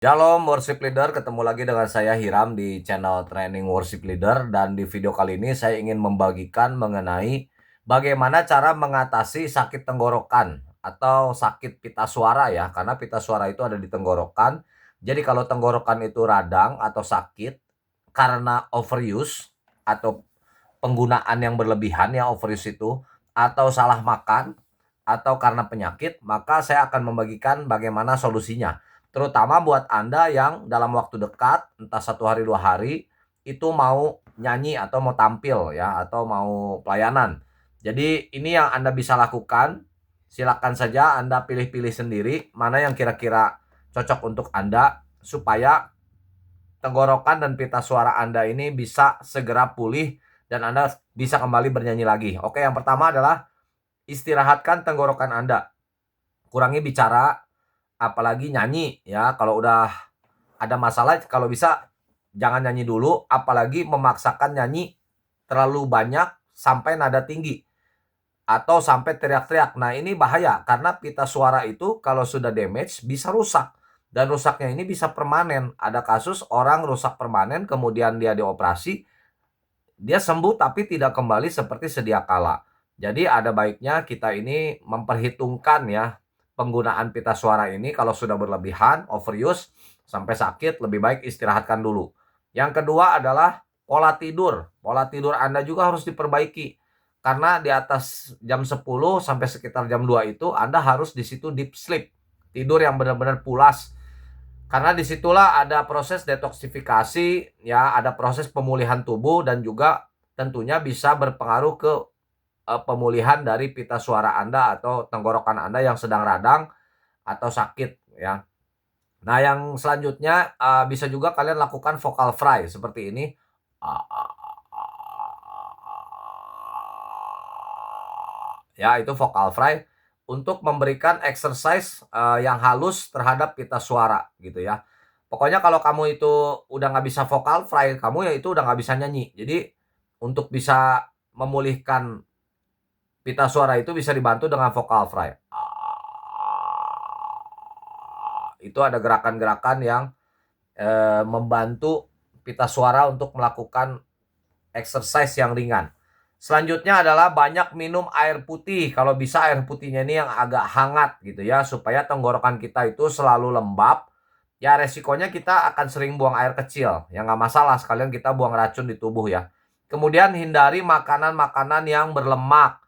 Shalom worship leader, ketemu lagi dengan saya Hiram di channel Training Worship Leader, dan di video kali ini saya ingin membagikan mengenai bagaimana cara mengatasi sakit tenggorokan atau sakit pita suara ya, karena pita suara itu ada di tenggorokan. Jadi kalau tenggorokan itu radang atau sakit karena overuse atau penggunaan yang berlebihan ya, overuse itu, atau salah makan atau karena penyakit, maka saya akan membagikan bagaimana solusinya. Terutama buat Anda yang dalam waktu dekat, entah 1 hari 2 hari, itu mau nyanyi atau mau tampil ya, atau mau pelayanan. Jadi ini yang Anda bisa lakukan. Silakan saja Anda pilih-pilih sendiri mana yang kira-kira cocok untuk Anda supaya tenggorokan dan pita suara Anda ini bisa segera pulih dan Anda bisa kembali bernyanyi lagi. Oke, yang pertama adalah istirahatkan tenggorokan Anda. Kurangi bicara, apalagi nyanyi ya. Kalau udah ada masalah, kalau bisa jangan nyanyi dulu, apalagi memaksakan nyanyi terlalu banyak sampai nada tinggi atau sampai teriak-teriak. Nah, ini bahaya karena pita suara itu kalau sudah damage bisa rusak, dan rusaknya ini bisa permanen. Ada kasus orang rusak permanen kemudian dia dioperasi, dia sembuh tapi tidak kembali seperti sedia kala. Jadi ada baiknya kita ini memperhitungkan ya penggunaan pita suara ini. Kalau sudah berlebihan, overuse sampai sakit, lebih baik istirahatkan dulu. Yang kedua adalah pola tidur. Pola tidur Anda juga harus diperbaiki. Karena di atas jam 10 sampai sekitar jam 2 itu Anda harus di situ deep sleep. Tidur yang benar-benar pulas. Karena disitulah ada proses detoksifikasi, ya, ada proses pemulihan tubuh, dan juga tentunya bisa berpengaruh ke pemulihan dari pita suara Anda atau tenggorokan Anda yang sedang radang atau sakit, ya. Nah, yang selanjutnya bisa juga kalian lakukan vocal fry seperti ini. Ya, itu vocal fry untuk memberikan exercise yang halus terhadap pita suara gitu ya. Pokoknya kalau kamu itu udah nggak bisa vocal fry, kamu ya itu udah nggak bisa nyanyi. Jadi untuk bisa memulihkan pita suara itu bisa dibantu dengan vocal fry. Itu ada gerakan-gerakan yang membantu pita suara untuk melakukan exercise yang ringan. Selanjutnya adalah banyak minum air putih. Kalau bisa air putihnya ini yang agak hangat gitu ya, supaya tenggorokan kita itu selalu lembab. Ya, resikonya kita akan sering buang air kecil. Ya nggak masalah, sekalian kita buang racun di tubuh ya. Kemudian hindari makanan-makanan yang berlemak.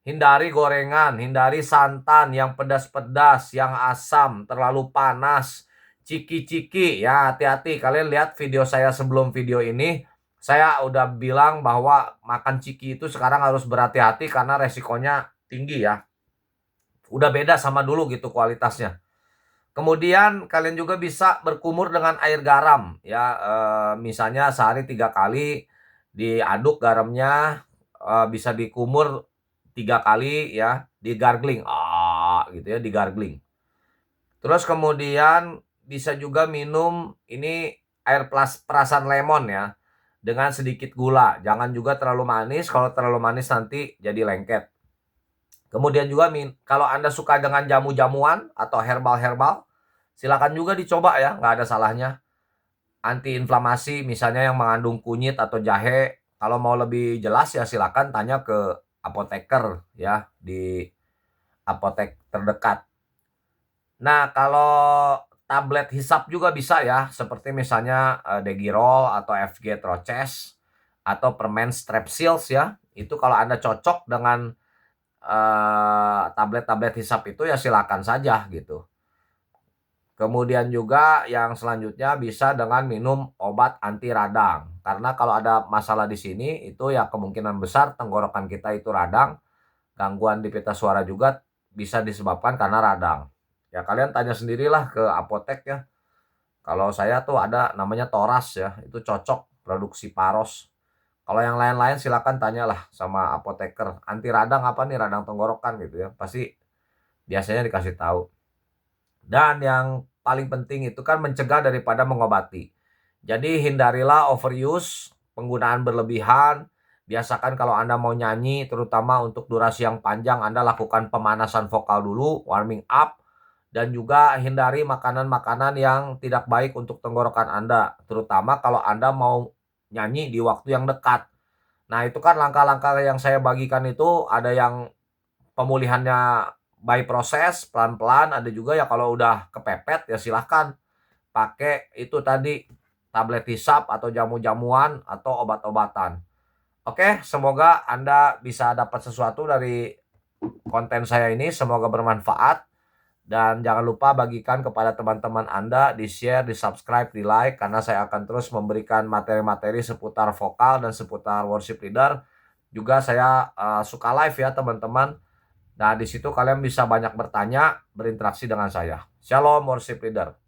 Hindari gorengan, hindari santan yang pedas-pedas, yang asam, terlalu panas, ciki-ciki. Ya, hati-hati. Kalian lihat video saya sebelum video ini, saya udah bilang bahwa makan ciki itu sekarang harus berhati-hati karena resikonya tinggi ya. Udah beda sama dulu gitu kualitasnya. Kemudian kalian juga bisa berkumur dengan air garam ya, misalnya sehari 3 kali diaduk garamnya, bisa dikumur 3 kali ya, di-gargling, gitu ya, di-gargling. Terus kemudian bisa juga minum ini air perasan lemon ya, dengan sedikit gula. Jangan juga terlalu manis, kalau terlalu manis nanti jadi lengket. Kemudian juga kalau Anda suka dengan jamu-jamuan atau herbal-herbal, silakan juga dicoba ya, nggak ada salahnya. Antiinflamasi misalnya yang mengandung kunyit atau jahe. Kalau mau lebih jelas ya silakan tanya ke apoteker ya, di apotek terdekat. Nah, kalau tablet hisap juga bisa ya, seperti misalnya Degirol atau FG Troches atau permen Strepsils ya. Itu kalau Anda cocok dengan tablet-tablet hisap itu ya silakan saja gitu. Kemudian juga yang selanjutnya bisa dengan minum obat anti radang. Karena kalau ada masalah di sini itu ya kemungkinan besar tenggorokan kita itu radang, gangguan di pita suara juga bisa disebabkan karena radang. Ya kalian tanya sendirilah ke apotek ya. Kalau saya tuh ada namanya Toras ya, itu cocok produksi Paros. Kalau yang lain-lain silakan tanyalah sama apoteker. Anti radang apa nih, radang tenggorokan gitu ya. Pasti biasanya dikasih tahu. Dan yang paling penting itu kan mencegah daripada mengobati. Jadi hindarilah overuse, penggunaan berlebihan. Biasakan kalau Anda mau nyanyi, terutama untuk durasi yang panjang, Anda lakukan pemanasan vokal dulu, warming up. dan juga hindari makanan-makanan yang tidak baik untuk tenggorokan Anda, terutama kalau Anda mau nyanyi di waktu yang dekat. Nah, itu kan langkah-langkah yang saya bagikan itu ada yang pemulihannya by proses, pelan-pelan, ada juga ya kalau udah kepepet ya silahkan pakai itu tadi, tablet hisap atau jamu-jamuan atau obat-obatan. Oke, semoga Anda bisa dapat sesuatu dari konten saya ini, semoga bermanfaat. Dan jangan lupa bagikan kepada teman-teman Anda, di-share, di-subscribe, di-like, karena saya akan terus memberikan materi-materi seputar vokal dan seputar worship leader. Juga saya suka live ya teman-teman. Nah, di situ kalian bisa banyak bertanya, berinteraksi dengan saya. Shalom worship leader.